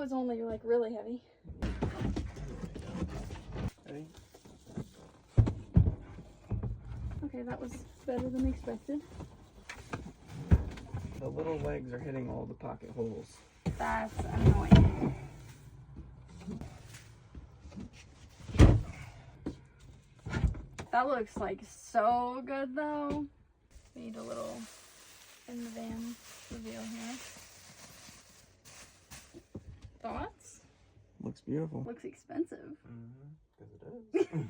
was only like really heavy. Ready? Okay, that was better than expected. The little legs are hitting all the pocket holes. That's annoying. That looks like so good though. We need a little in the van reveal here. Thoughts? Looks beautiful. Looks expensive. Because it is.